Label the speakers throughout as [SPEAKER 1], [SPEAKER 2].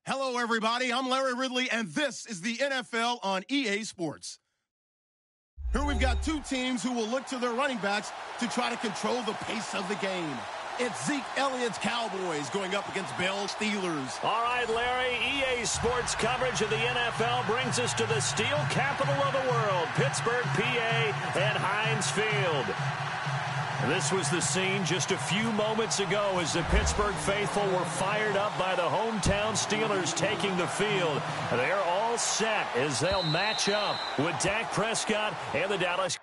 [SPEAKER 1] Hello, everybody. I'm Larry Ridley, and this is the NFL on EA Sports. Here we've got two teams who will look to their running backs to try to control the pace of the game. It's Zeke Elliott's Cowboys going up against Bell's Steelers.
[SPEAKER 2] All right, Larry, EA Sports coverage of the NFL brings us to the steel capital of the world, Pittsburgh, PA, and Heinz Field. This was the scene just a few moments ago as the Pittsburgh faithful were fired up by the hometown Steelers taking the field. They're all set as they'll match up with Dak Prescott and the Dallas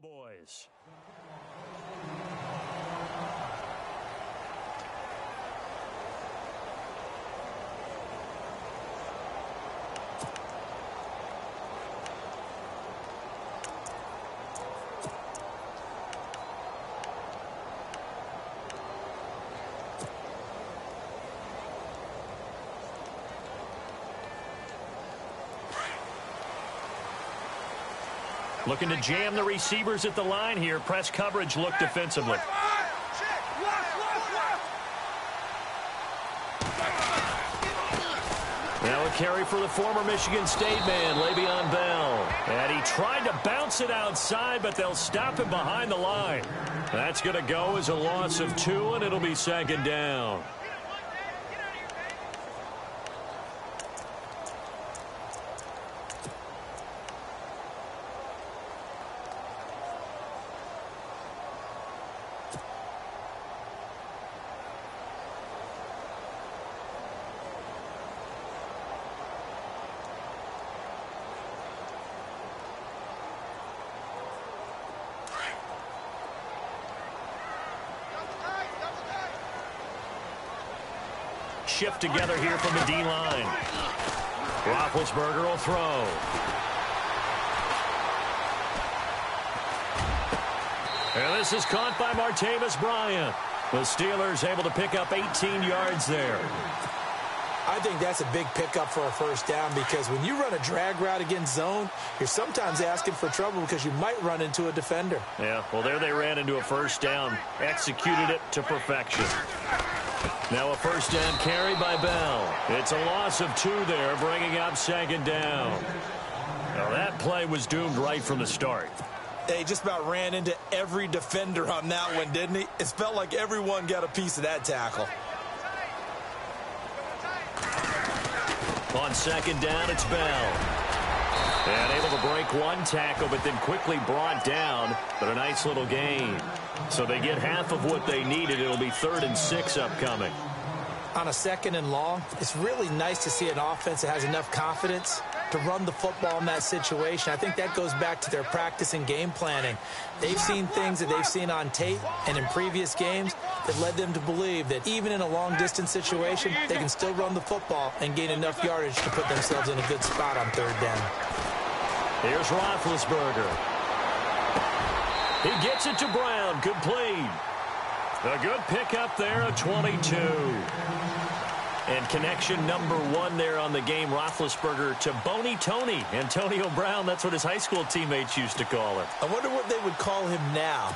[SPEAKER 2] Cowboys. Looking to jam the receivers at the line here. Press coverage look defensively. Now a carry for the former Michigan State man, Le'Veon Bell. And he tried to bounce it outside, but they'll stop him behind the line. That's going to go as a loss of 2, and it'll be second down. Shift together here from the D-line. Roethlisberger will throw. And this is caught by Martavis Bryant. The Steelers able to pick up 18 yards there.
[SPEAKER 3] I think that's a big pickup for a first down because when you run a drag route against zone, you're sometimes asking for trouble because you might run into a defender.
[SPEAKER 2] Yeah, well, there they ran into a first down. Executed it to perfection. Now a first down carry by Bell. It's a loss of 2 there, bringing up second down. Now that play was doomed right from the start.
[SPEAKER 3] They just about ran into every defender on that one, didn't he? It felt like everyone got a piece of that tackle.
[SPEAKER 2] On second down, it's Bell. And able to break one tackle, but then quickly brought down. But a nice little gain. So they get half of what they needed. It'll be 3rd and 6 upcoming.
[SPEAKER 3] On a 2nd and long, it's really nice to see an offense that has enough confidence to run the football in that situation. I think that goes back to their practice and game planning. They've seen things that they've seen on tape and in previous games that led them to believe that even in a long-distance situation, they can still run the football and gain enough yardage to put themselves in a good spot on 3rd down.
[SPEAKER 2] Here's Roethlisberger. He gets it to Brown. Complete. A good pickup there at 22. And connection number 1 there on the game, Roethlisberger to Boney Tony. Antonio Brown, that's what his high school teammates used to call him.
[SPEAKER 3] I wonder what they would call him now.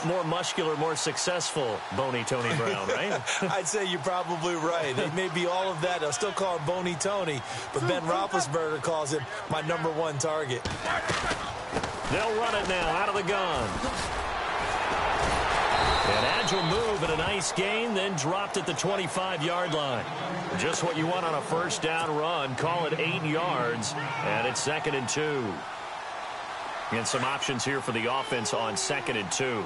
[SPEAKER 2] More muscular, more successful Boney Tony Brown, right?
[SPEAKER 3] I'd say you're probably right. They may be all of that. They'll still call him Boney Tony, but Ben Roethlisberger calls him my number 1 target.
[SPEAKER 2] They'll run it now out of the gun. An agile move and a nice gain, then dropped at the 25-yard line. Just what you want on a first down run. Call it 8 yards, and it's 2nd and 2. And some options here for the offense on 2nd and 2.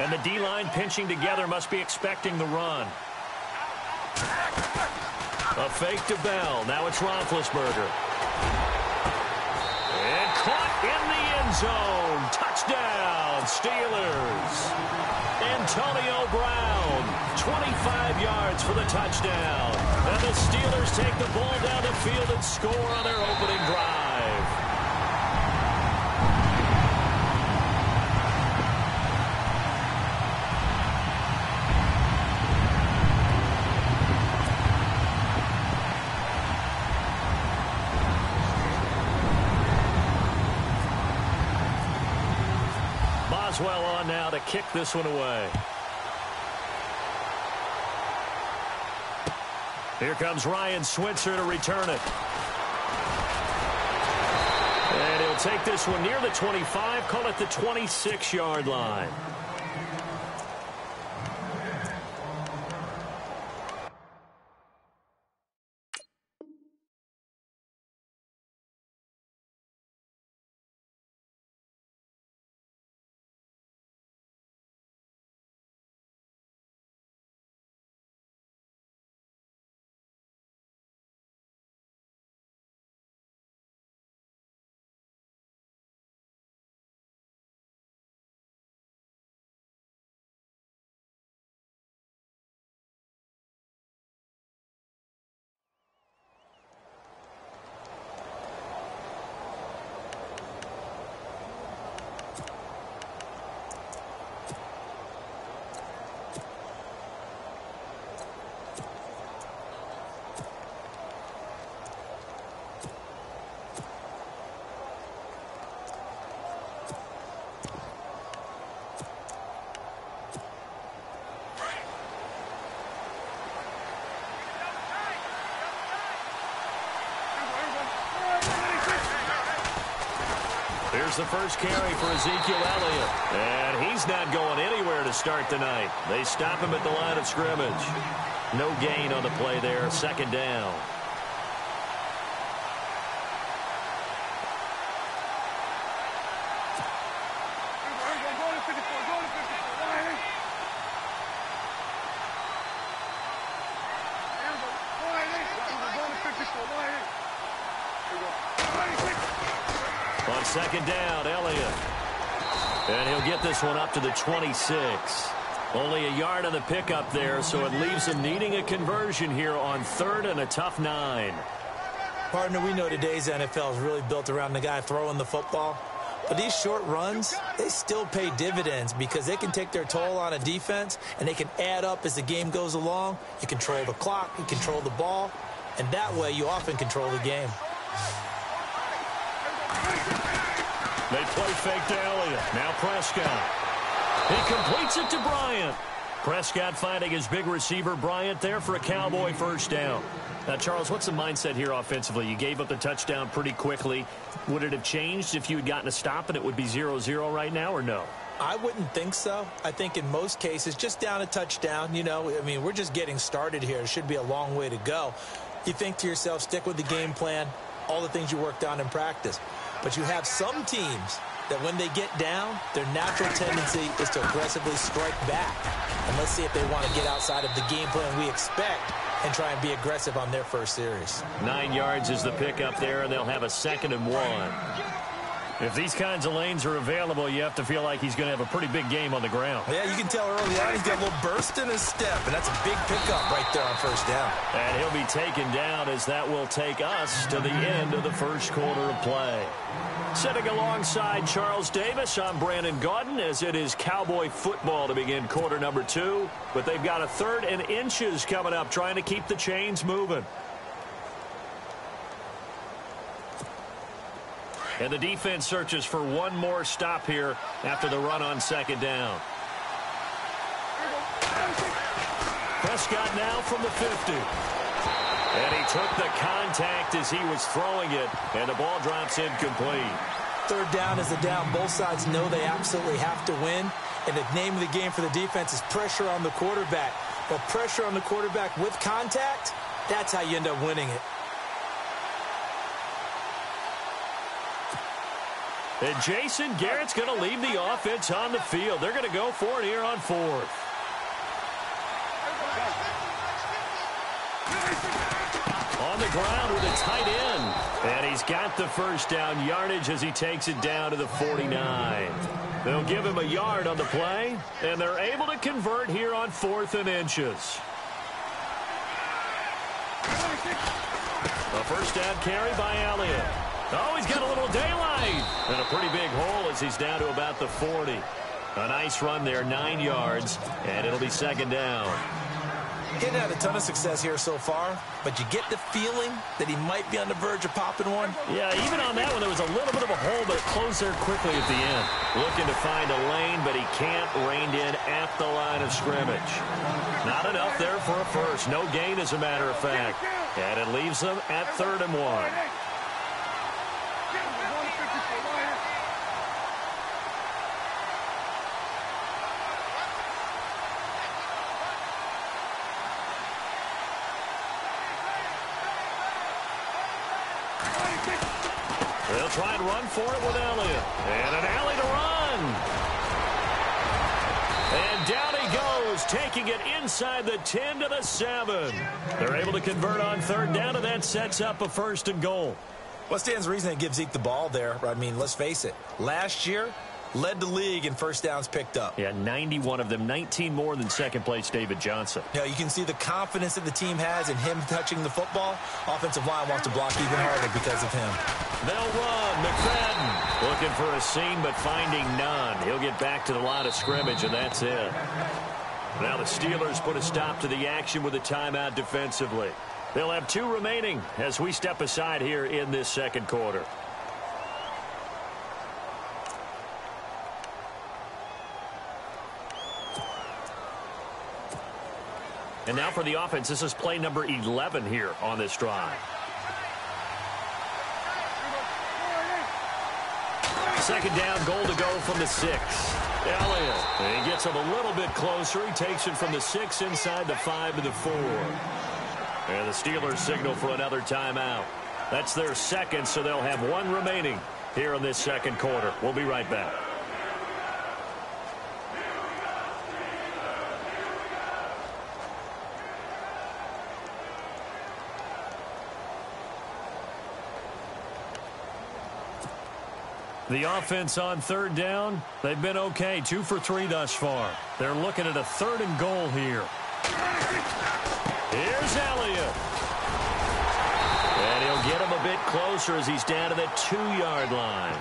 [SPEAKER 2] And the D-line pinching together, must be expecting the run. A fake to Bell. Now it's Roethlisberger. And caught in the end zone. Touchdown, Steelers. Antonio Brown, 25 yards for the touchdown. And the Steelers take the ball down the field and score on their opening drive. Boswell on now to kick this one away. Here comes Ryan Switzer to return it. And he'll take this one near the 25, call it the 26-yard line. Here's the first carry for Ezekiel Elliott. And he's not going anywhere to start tonight. They stop him at the line of scrimmage. No gain on the play there. Second down. On second down, Elliott. And he'll get this one up to the 26. Only a yard on the pickup there, so it leaves him needing a conversion here on third and a tough 9.
[SPEAKER 3] Partner, we know today's NFL is really built around the guy throwing the football. But these short runs, they still pay dividends because they can take their toll on a defense, and they can add up as the game goes along. You control the clock, you control the ball, and that way you often control the game.
[SPEAKER 2] They play fake to Elliott. Now Prescott. He completes it to Bryant. Prescott finding his big receiver Bryant there for a Cowboy first down. Now, Charles, what's the mindset here offensively? You gave up the touchdown pretty quickly. Would it have changed if you had gotten a stop and it would be 0-0 right now, or no?
[SPEAKER 3] I wouldn't think so. I think in most cases, just down a touchdown, you know, I mean, we're just getting started here. It should be a long way to go. You think to yourself, stick with the game plan, all the things you worked on in practice. But you have some teams that when they get down, their natural tendency is to aggressively strike back. And let's see if they want to get outside of the game plan we expect and try and be aggressive on their first series.
[SPEAKER 2] 9 yards is the pickup there, and they'll have a 2nd and 1. If these kinds of lanes are available, you have to feel like he's going to have a pretty big game on the ground.
[SPEAKER 3] Yeah, you can tell early on he's got a little burst in his step, and that's a big pickup right there on first down.
[SPEAKER 2] And he'll be taken down as that will take us to the end of the first quarter of play. Sitting alongside Charles Davis, I'm Brandon Gaudin as it is Cowboy football to begin quarter number 2. But they've got a 3rd and inches coming up, trying to keep the chains moving. And the defense searches for one more stop here after the run on 2nd down. Prescott now from the 50. And he took the contact as he was throwing it, and the ball drops incomplete.
[SPEAKER 3] 3rd down is the down. Both sides know they absolutely have to win. And the name of the game for the defense is pressure on the quarterback. But pressure on the quarterback with contact, that's how you end up winning it.
[SPEAKER 2] And Jason Garrett's going to leave the offense on the field. They're going to go for it here on 4th. On the ground with a tight end. And he's got the first down yardage as he takes it down to the 49. They'll give him a yard on the play, and they're able to convert here on 4th and inches. A first down carry by Elliott. Oh, he's got a little daylight. And a pretty big hole as he's down to about the 40. A nice run there, 9 yards, and it'll be 2nd down.
[SPEAKER 3] Getting had a ton of success here so far, but you get the feeling that he might be on the verge of popping one.
[SPEAKER 2] Yeah, even on that one, there was a little bit of a hole, but it closed there quickly at the end. Looking to find a lane, but he can't. Reined in at the line of scrimmage. Not enough there for a first. No gain, as a matter of fact. And it leaves them at 3rd and 1. They'll try and run for it with Elliott. And an alley to run. And down he goes, taking it inside the 10 to the 7. They're able to convert on 3rd down, and that sets up a 1st and goal.
[SPEAKER 3] What stands to reason to give Zeke the ball there? I mean, let's face it. Last year, led the league in first downs picked up.
[SPEAKER 2] Yeah, 91 of them, 19 more than second-place David Johnson.
[SPEAKER 3] You know, you can see the confidence that the team has in him touching the football. Offensive line wants to block even harder because of him.
[SPEAKER 2] They'll run. McFadden looking for a seam, but finding none. He'll get back to the line of scrimmage, and that's it. Now the Steelers put a stop to the action with a timeout defensively. They'll have 2 remaining as we step aside here in this second quarter. And now for the offense, this is play number 11 here on this drive. Second down, goal to go from the 6. Elliott, he gets him a little bit closer. He takes it from the 6 inside the 5 to the 4. And the Steelers signal for another timeout. That's their second, so they'll have 1 remaining here in this second quarter. We'll be right back. The offense on 3rd down, they've been okay. 2 for 3 thus far. They're looking at a 3rd and goal here. Here's Elliott. And he'll get him a bit closer as he's down to the 2-yard line.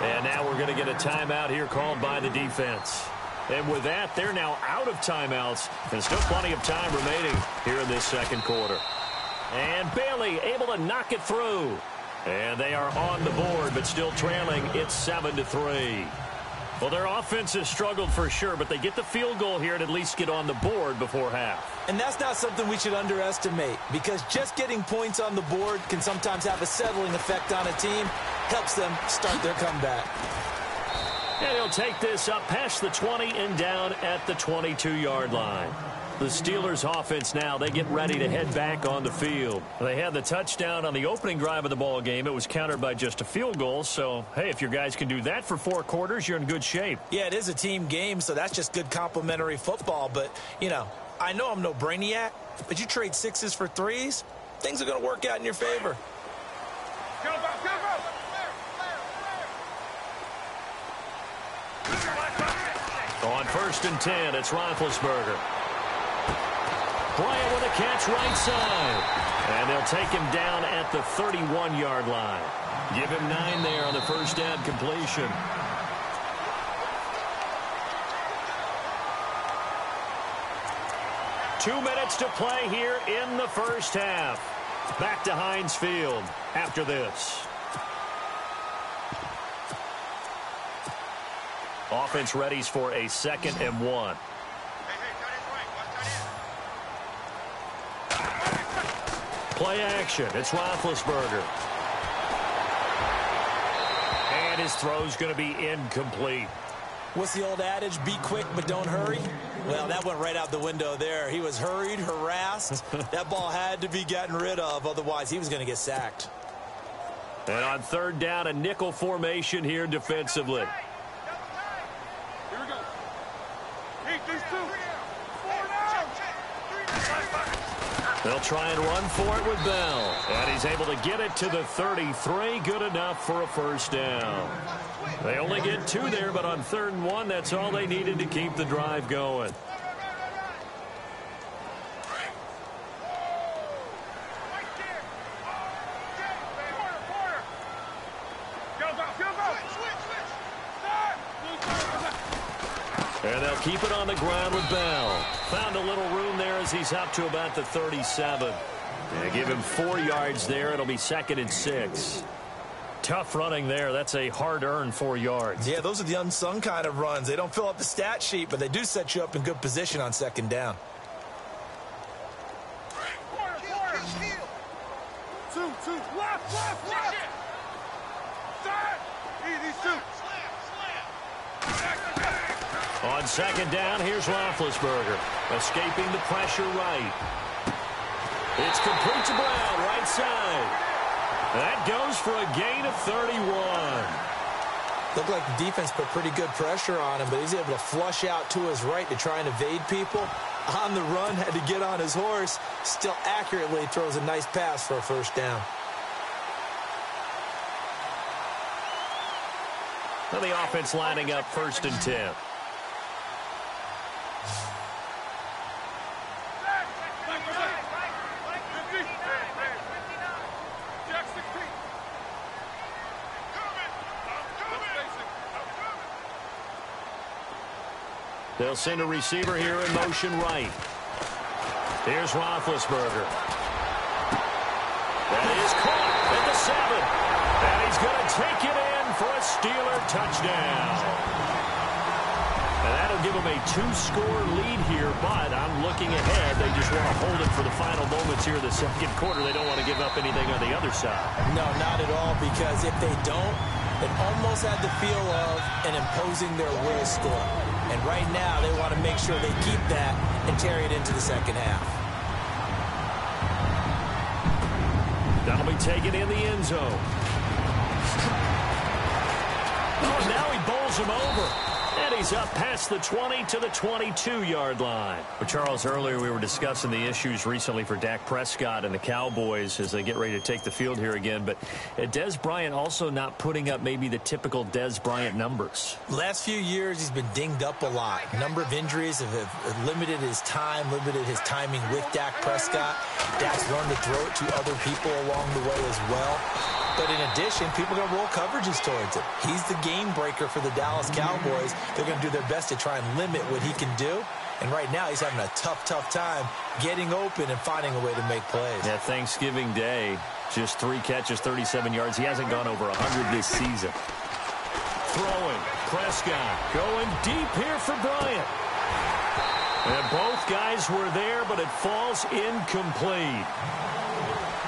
[SPEAKER 2] And now we're going to get a timeout here called by the defense. And with that, they're now out of timeouts. And still plenty of time remaining here in this second quarter. And Bailey able to knock it through. And they are on the board, but still trailing. It's 7-3. Well, their offense has struggled for sure, but they get the field goal here and at least get on the board before half.
[SPEAKER 3] And that's not something we should underestimate, because just getting points on the board can sometimes have a settling effect on a team. Helps them start their comeback.
[SPEAKER 2] And he'll take this up past the 20 and down at the 22-yard line. The Steelers offense now, they get ready to head back on the field. They had the touchdown on the opening drive of the ball game. It was countered by just a field goal. So, hey, if your guys can do that for 4 quarters, you're in good shape.
[SPEAKER 3] Yeah, it is a team game, so that's just good complimentary football. But, you know, I know I'm no brainiac, but you trade 6s for 3s, things are going to work out in your favor.
[SPEAKER 2] On 1st and 10, it's Roethlisberger. Bryant with a catch right side. And they'll take him down at the 31-yard line. Give him 9 there on the first down completion. Two minutes to play here in the first half. Back to Heinz Field after this. Offense readies for a 2nd and 1. Play action. It's Roethlisberger. And his throw's going to be incomplete.
[SPEAKER 3] What's the old adage? Be quick, but don't hurry. Well, that went right out the window there. He was hurried, harassed. That ball had to be gotten rid of. Otherwise, he was going to get sacked.
[SPEAKER 2] And on 3rd down, a nickel formation here defensively.
[SPEAKER 4] Here we go. These 2. 4 now.
[SPEAKER 2] They'll try and run for it with Bell. And he's able to get it to the 33. Good enough for a first down. They only get 2 there, but on 3rd and 1, that's all they needed to keep the drive going. And they'll keep it on the ground with Bell. Found a little room there as he's up to about the 37. They give him 4 yards there. It'll be 2nd and 6. Tough running there. That's a hard-earned 4 yards.
[SPEAKER 3] Yeah, those are the unsung kind of runs. They don't fill up the stat sheet, but they do set you up in good position on 2nd down.
[SPEAKER 4] Two. Left. Easy, two.
[SPEAKER 2] On 2nd down, here's Roethlisberger. Escaping the pressure right. It's complete to Brown, right side. That goes for a gain of 31.
[SPEAKER 3] Looked like the defense put pretty good pressure on him, but he's able to flush out to his right to try and evade people. On the run, had to get on his horse. Still accurately throws a nice pass for a first down.
[SPEAKER 2] Well, the offense lining up 1st and 10. They'll send a receiver here in motion right. Here's Roethlisberger. That is caught at the 7. And he's going to take it in for a Steeler touchdown. And that'll give them a 2-score lead here, but I'm looking ahead. They just want to hold it for the final moments here of the 2nd quarter. They don't want to give up anything on the other side.
[SPEAKER 3] No, not at all, because if they don't, it almost had the feel of an imposing their will score. And right now, they want to make sure they keep that and carry it into the 2nd half.
[SPEAKER 2] That'll be taken in the end zone. Oh, now he bowls him over. And he's up past the 20 to the 22-yard line.
[SPEAKER 5] Well, Charles, earlier we were discussing the issues recently for Dak Prescott and the Cowboys as they get ready to take the field here again. But Dez Bryant also not putting up maybe the typical Dez Bryant numbers.
[SPEAKER 3] Last few years, he's been dinged up a lot. A number of injuries have limited his time, limited his timing with Dak Prescott. Dak's learned to throw it to other people along the way as well. But in addition, people are going to roll coverages towards him. He's the game breaker for the Dallas Cowboys. They're going to do their best to try and limit what he can do. And right now, he's having a tough time getting open and finding a way to make plays.
[SPEAKER 5] Yeah, Thanksgiving Day, just 3 catches, 37 yards. He hasn't gone over 100 this season.
[SPEAKER 2] Throwing. Prescott going deep here for Bryant. And both guys were there, but it falls incomplete.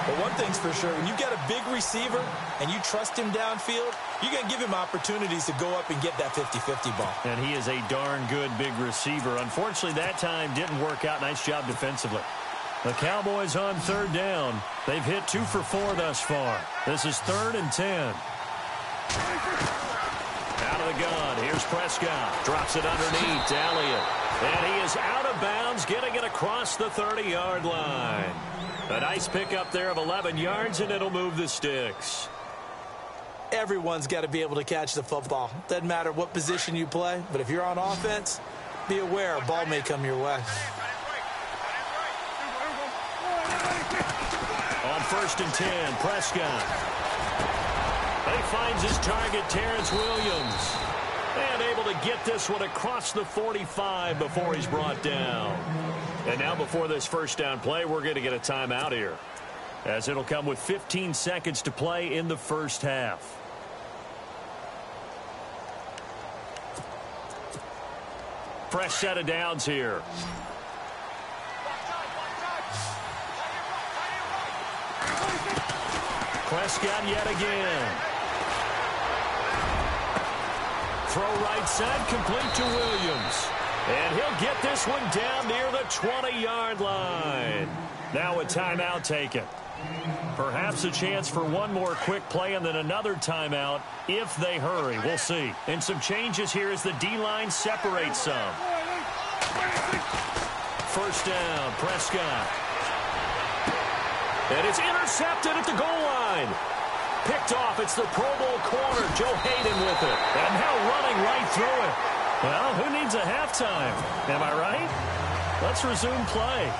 [SPEAKER 3] But one thing's for sure, when you've got a big receiver and you trust him downfield, you're going to give him opportunities to go up and get that 50-50 ball.
[SPEAKER 2] And he is a darn good big receiver. Unfortunately, that time didn't work out. Nice job defensively. The Cowboys on 3rd down. They've hit 2 for 4 thus far. This is 3rd and 10. Out of the gun. Here's Prescott. Drops it underneath to Elliott. And he is out of bounds, getting it across the 30-yard line. A nice pickup there of 11 yards, and it'll move the sticks.
[SPEAKER 3] Everyone's got to be able to catch the football. Doesn't matter what position you play, but if you're on offense, be aware a ball may come your way.
[SPEAKER 2] On 1st and 10, Prescott. He finds his target, Terrence Williams. And able to get this one across the 45 before he's brought down. And now before this first down play, we're going to get a timeout here, as it'll come with 15 seconds to play in the first half. Fresh set of downs here. Prescott yet again. Throw right side, complete to Williams. And he'll get this one down near the 20-yard line. Now a timeout taken. Perhaps a chance for one more quick play and then another timeout if they hurry. We'll see. And some changes here as the D-line separates some. First down, Prescott. And it's intercepted at the goal line. Picked off. It's the Pro Bowl corner. Joe Hayden with it. And now running right through it. Well, who needs a halftime? Am I right? Let's resume play.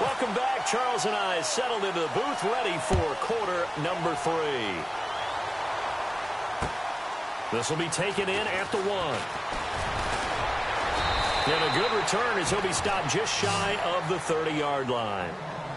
[SPEAKER 2] Welcome back. Charles and I settled into the booth, ready for quarter number 3. This will be taken in at the 1. And a good return as he'll be stopped just shy of the 30-yard line.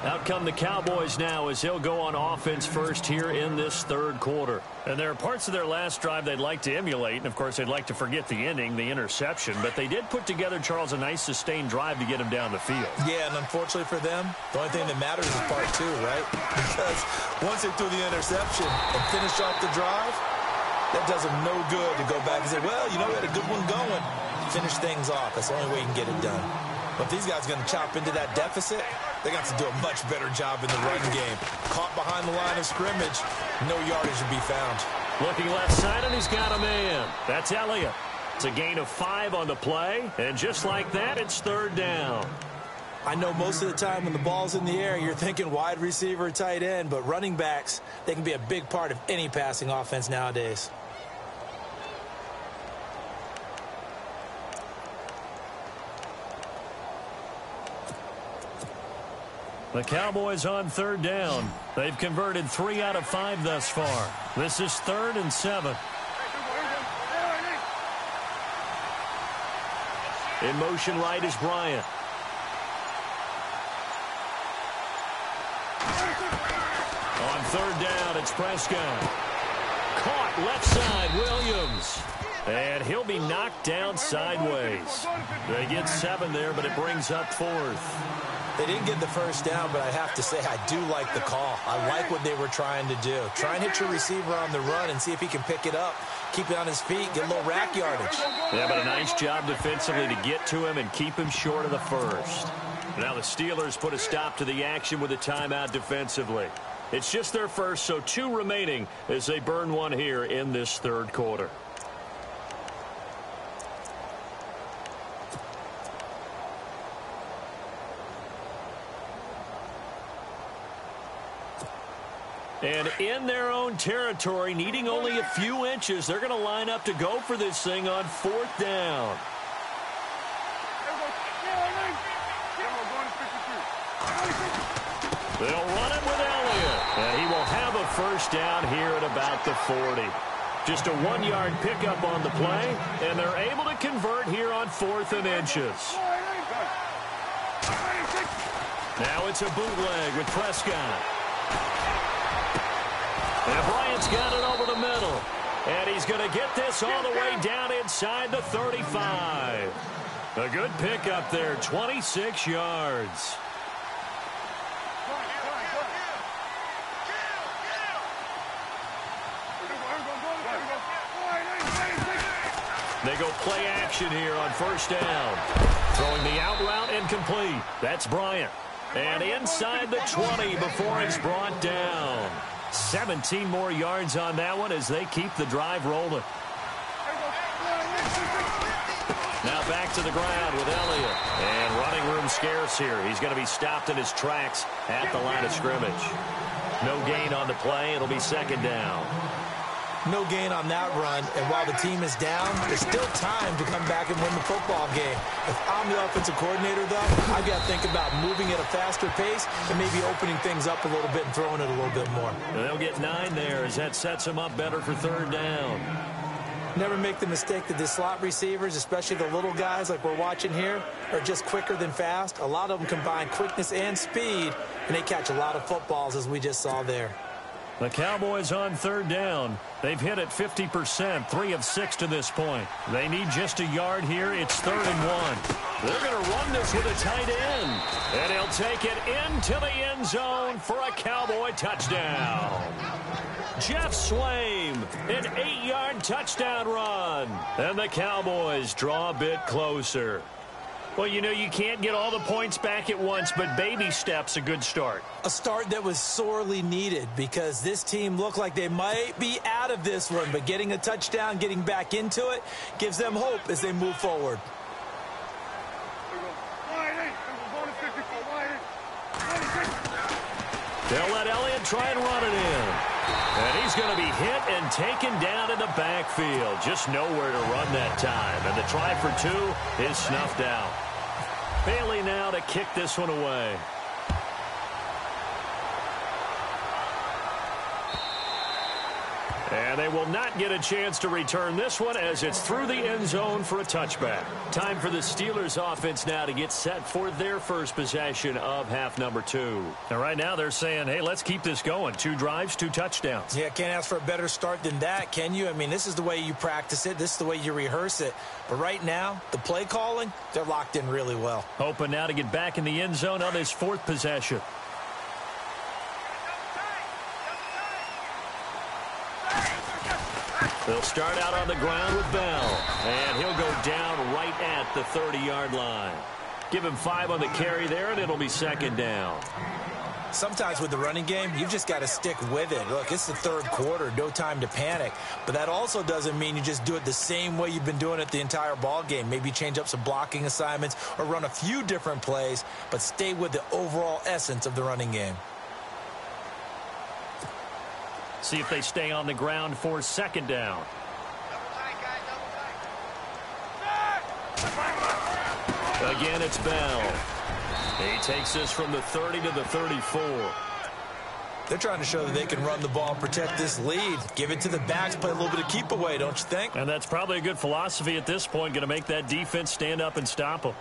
[SPEAKER 2] Out come the Cowboys now as they'll go on offense first here in this third quarter. And there are parts of their last drive they'd like to emulate. And, of course, they'd like to forget the ending, the interception. But they did put together, Charles, a nice sustained drive to get him down the field.
[SPEAKER 3] Yeah, and unfortunately for them, the only thing that matters is part 2, right? Because once they threw the interception and finished off the drive, that does them no good to go back and say, well, you know, we had a good one going. Finish things off. That's the only way you can get it done. But if these guys are going to chop into that deficit, they're going to have to do a much better job in the run game. Caught behind the line of scrimmage, no yardage to be found.
[SPEAKER 2] Looking left side, and he's got a man. That's Elliott. It's a gain of 5 on the play, and just like that, it's third down.
[SPEAKER 3] I know most of the time when the ball's in the air, you're thinking wide receiver, tight end, but running backs, they can be a big part of any passing offense nowadays.
[SPEAKER 2] The Cowboys on third down. They've converted 3 out of 5 thus far. This is 3rd and 7. In motion right is Bryant. On third down, it's Prescott. Caught left side, Williams. And he'll be knocked down sideways. They get 7 there, but it brings up 4th.
[SPEAKER 3] They didn't get the first down, but I have to say I do like the call. I like what they were trying to do. Try and hit your receiver on the run and see if he can pick it up. Keep it on his feet, get a little rack yardage.
[SPEAKER 2] Yeah, but a nice job defensively to get to him and keep him short of the first. Now the Steelers put a stop to the action with a timeout defensively. It's just their first, so 2 remaining as they burn one here in this third quarter. And in their own territory, needing only a few inches, they're going to line up to go for this thing on 4th down. They'll run it with Elliott. And he will have a first down here at about the 40. Just a 1-yard pickup on the play, and they're able to convert here on 4th and inches. Now it's a bootleg with Prescott. And Bryant's got it over the middle. And he's going to get this all the way down inside the 35. A good pickup there, 26 yards. They go play action here on first down. Throwing the out route incomplete. That's Bryant. And inside the 20 before he's brought down. 17 more yards on that one as they keep the drive rolling. Now back to the ground with Elliott. And running room scarce here. He's going to be stopped in his tracks at the line of scrimmage. No gain on the play. It'll be second down.
[SPEAKER 3] No gain on that run, and while the team is down, there's still time to come back and win the football game. If I'm the offensive coordinator, though, I've got to think about moving at a faster pace and maybe opening things up a little bit and throwing it a little bit more.
[SPEAKER 2] They'll get 9 there as that sets them up better for third down.
[SPEAKER 3] Never make the mistake that the slot receivers, especially the little guys like we're watching here, are just quicker than fast. A lot of them combine quickness and speed, and they catch a lot of footballs, as we just saw there.
[SPEAKER 2] The Cowboys on third down. They've hit it 50%, 3 of 6 to this point. They need just a yard here. It's 3rd and 1. They're going to run this with a tight end. And he'll take it into the end zone for a Cowboy touchdown. Jeff Swaim, an 8-yard touchdown run. And the Cowboys draw a bit closer. Well, you know, you can't get all the points back at once, but baby steps, a good start.
[SPEAKER 3] A start that was sorely needed because this team looked like they might be out of this one, but getting a touchdown, getting back into it, gives them hope as they move forward.
[SPEAKER 2] They'll let Elliott try and run it in. And he's going to be hit and taken down in the backfield. Just nowhere to run that time. And the try for 2 is snuffed out. Bailey now to kick this one away. And they will not get a chance to return this one as it's through the end zone for a touchback. Time for the Steelers offense now to get set for their first possession of half number 2. And right now they're saying, hey, let's keep this going. 2 drives, 2 touchdowns.
[SPEAKER 3] Yeah, can't ask for a better start than that, can you? I mean, this is the way you practice it. This is the way you rehearse it. But right now, the play calling, they're locked in really well.
[SPEAKER 2] Hoping now to get back in the end zone on his 4th possession. They'll start out on the ground with Bell, and he'll go down right at the 30-yard line. Give him 5 on the carry there, and it'll be 2nd down.
[SPEAKER 3] Sometimes with the running game, you've just got to stick with it. Look, it's the 3rd quarter, no time to panic. But that also doesn't mean you just do it the same way you've been doing it the entire ball game. Maybe change up some blocking assignments or run a few different plays, but stay with the overall essence of the running game.
[SPEAKER 2] See if they stay on the ground for 2nd down. Again, it's Bell. He takes this from the 30 to the 34.
[SPEAKER 3] They're trying to show that they can run the ball and protect this lead. Give it to the backs, play a little bit of keep away, don't you think?
[SPEAKER 2] And that's probably a good philosophy at this point, going to make that defense stand up and stop them.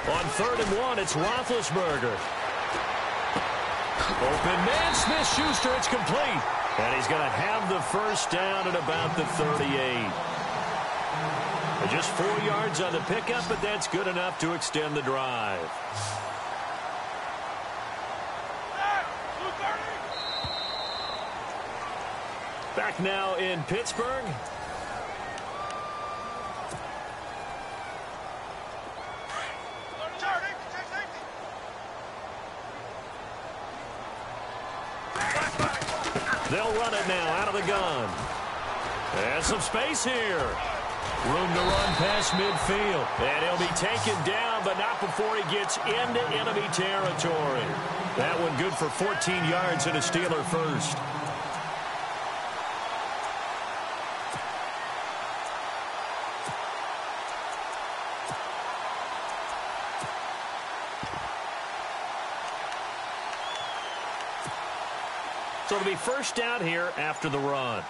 [SPEAKER 2] On 3rd and 1, it's Roethlisberger. Open man, Smith-Schuster, it's complete. And he's going to have the first down at about the 38. And just 4 yards on the pickup, but that's good enough to extend the drive. Back now in Pittsburgh. They'll run it now out of the gun. And some space here. Room to run past midfield. And he'll be taken down, but not before he gets into enemy territory. That one good for 14 yards and a Steeler first. So it'll be first down here after the run.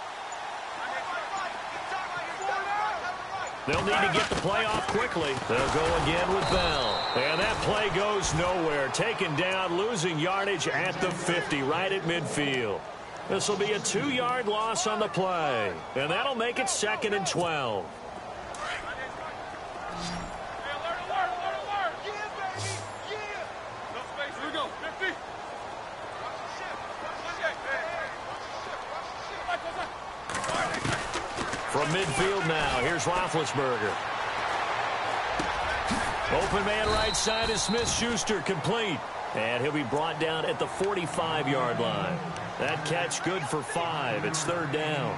[SPEAKER 2] They'll need to get the play off quickly. They'll go again with Bell. And that play goes nowhere. Taken down, losing yardage at the 50, right at midfield. This will be a 2-yard loss on the play. And that'll make it 2nd and 12. From midfield now, here's Roethlisberger. Open man right side is Smith-Schuster, complete. And he'll be brought down at the 45-yard line. That catch good for 5. It's 3rd down.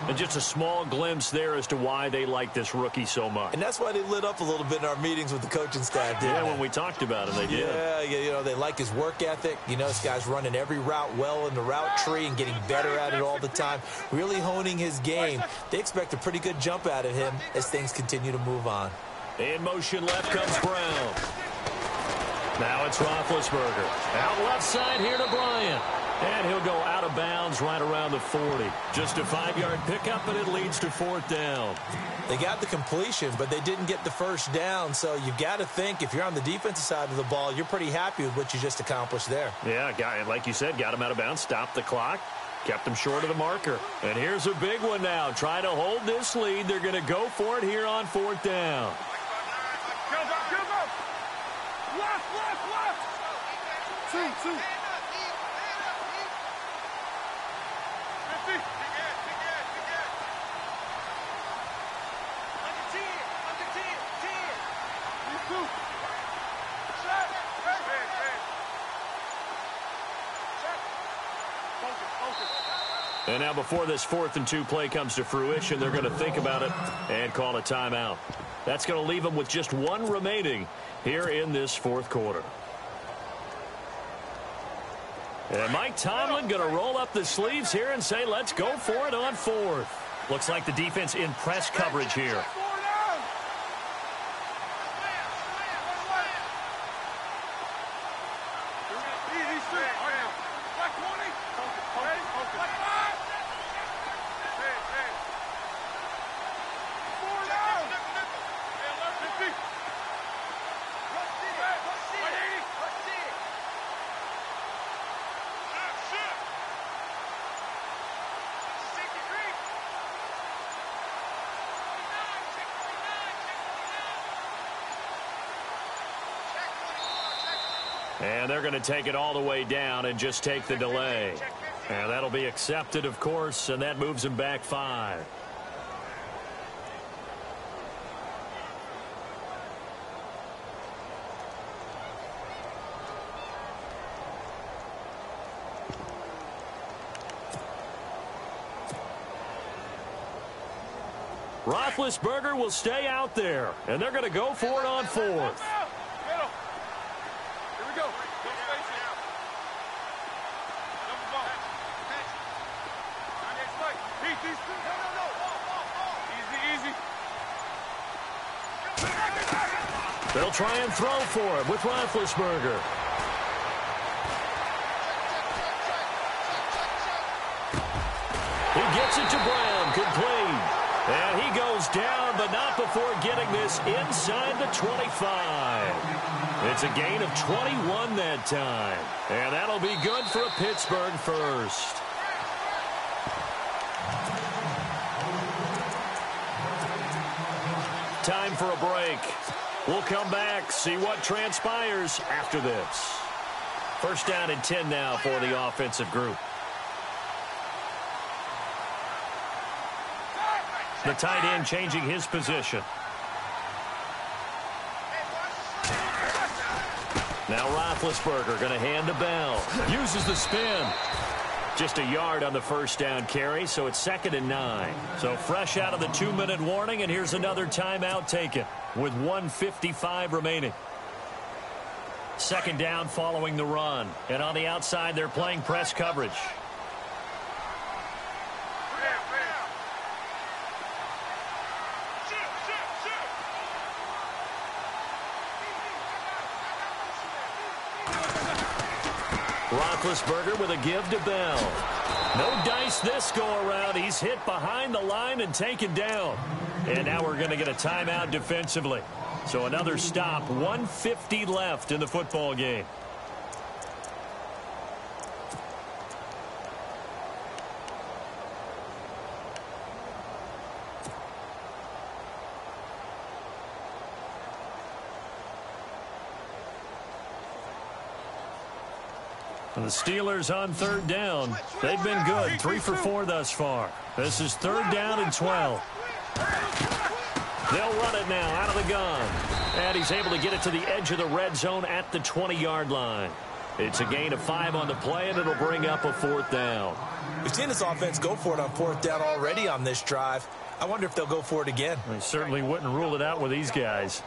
[SPEAKER 2] And just a small glimpse there as to why they like this rookie so much.
[SPEAKER 3] And that's why they lit up a little bit in our meetings with the coaching staff, didn't they?
[SPEAKER 2] When we talked about him, they did.
[SPEAKER 3] Yeah, you know, they like his work ethic. You know, this guy's running every route well in the route tree and getting better at it all the time, really honing his game. They expect a pretty good jump out of him as things continue to move on.
[SPEAKER 2] In motion left comes Brown. Now it's Roethlisberger. Out left side here to Bryant. And he'll go out of bounds right around the 40. Just a 5-yard pickup, and it leads to 4th down.
[SPEAKER 3] They got the completion, but they didn't get the first down. So you've got to think if you're on the defensive side of the ball, you're pretty happy with what you just accomplished there.
[SPEAKER 2] Yeah, like you said, got him out of bounds, stopped the clock, kept him short of the marker. And here's a big one now. Trying to hold this lead. They're going to go for it here on 4th down.
[SPEAKER 4] Go, go, go, go. Left. 2. 50.
[SPEAKER 2] And now before this 4th and 2 play comes to fruition, they're going to think about it and call a timeout. That's going to leave them with just 1 remaining here in this 4th quarter. And Mike Tomlin going to roll up the sleeves here and say, let's go for it on 4th. Looks like the defense in press coverage here. And they're going to take it all the way down and just take the delay. And that'll be accepted, of course, and that moves him back 5. Roethlisberger will stay out there, and they're going to go for it on 4th. They'll try and throw for it with Roethlisberger. He gets it to Brown, complete. And he goes down, but not before getting this inside the 25. It's a gain of 21 that time. And that'll be good for a Pittsburgh first. Time for a break. We'll come back, see what transpires after this. First down and 10 now for the offensive group. The tight end changing his position. Now Roethlisberger going to hand to Bell. Uses the spin. Just a yard on the first down carry, so it's 2nd and 9. So fresh out of the 2-minute warning, and here's another timeout taken with 1:55 remaining. 2nd down following the run. And on the outside, they're playing press coverage. Roethlisberger with a give to Bell. No dice this go-around. He's hit behind the line and taken down. And now we're going to get a timeout defensively. So another stop. 1:50 left in the football game. And the Steelers on 3rd down. They've been good. 3 for 4 thus far. This is 3rd down and 12. They'll run it now out of the gun. And he's able to get it to the edge of the red zone at the 20-yard line. It's a gain of 5 on the play, and it'll bring up a 4th down.
[SPEAKER 3] We've seen this offense go for it on 4th down already on this drive. I wonder if they'll go for it again.
[SPEAKER 2] They certainly wouldn't rule it out with these guys.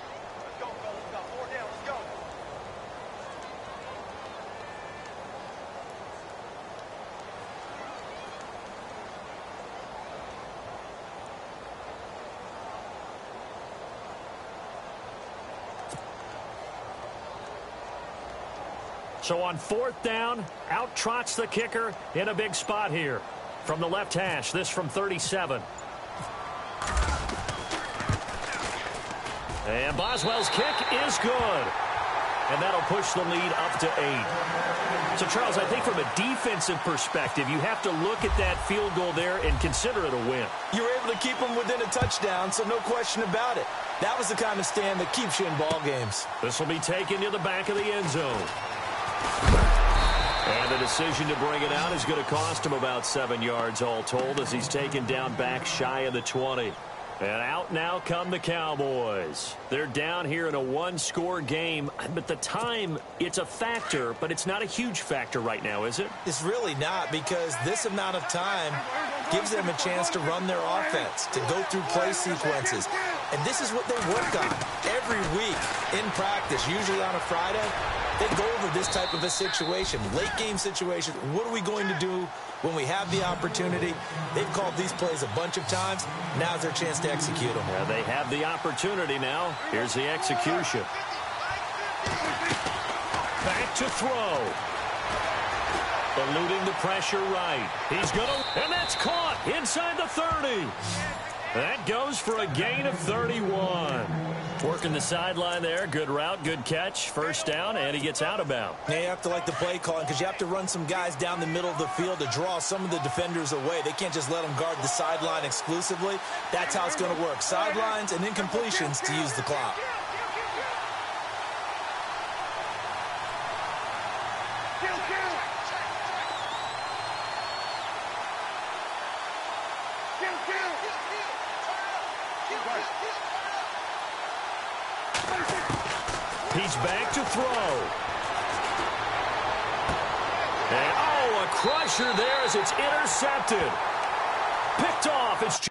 [SPEAKER 2] So on 4th down, out trots the kicker in a big spot here. From the left hash, this from 37. And Boswell's kick is good. And that'll push the lead up to 8. So, Charles, I think from a defensive perspective, you have to look at that field goal there and consider it a win.
[SPEAKER 3] You were able to keep them within a touchdown, so no question about it. That was the kind of stand that keeps you in ball games.
[SPEAKER 2] This will be taken to the back of the end zone. And the decision to bring it out is going to cost him about 7 yards all told as he's taken down back shy of the 20. And out now come the Cowboys. They're down here in a 1-score game. But the time, it's a factor, but it's not a huge factor right now, is it?
[SPEAKER 3] It's really not, because this amount of time, gives them a chance to run their offense, to go through play sequences. And this is what they work on every week in practice, usually on a Friday. They go over this type of a situation, late-game situation. What are we going to do when we have the opportunity? They've called these plays a bunch of times. Now's their chance to execute them.
[SPEAKER 2] Yeah, they have the opportunity now. Here's the execution. Back to throw. Eluding the pressure right. He's going to, and that's caught inside the 30. That goes for a gain of 31. Working the sideline there. Good route, good catch. First down, and he gets out of bounds.
[SPEAKER 3] Now you have to like the play calling because you have to run some guys down the middle of the field to draw some of the defenders away. They can't just let them guard the sideline exclusively. That's how it's going to work. Sidelines and incompletions to use the clock.
[SPEAKER 2] He's back to throw. And, oh, a crusher there as it's intercepted. Picked off. It's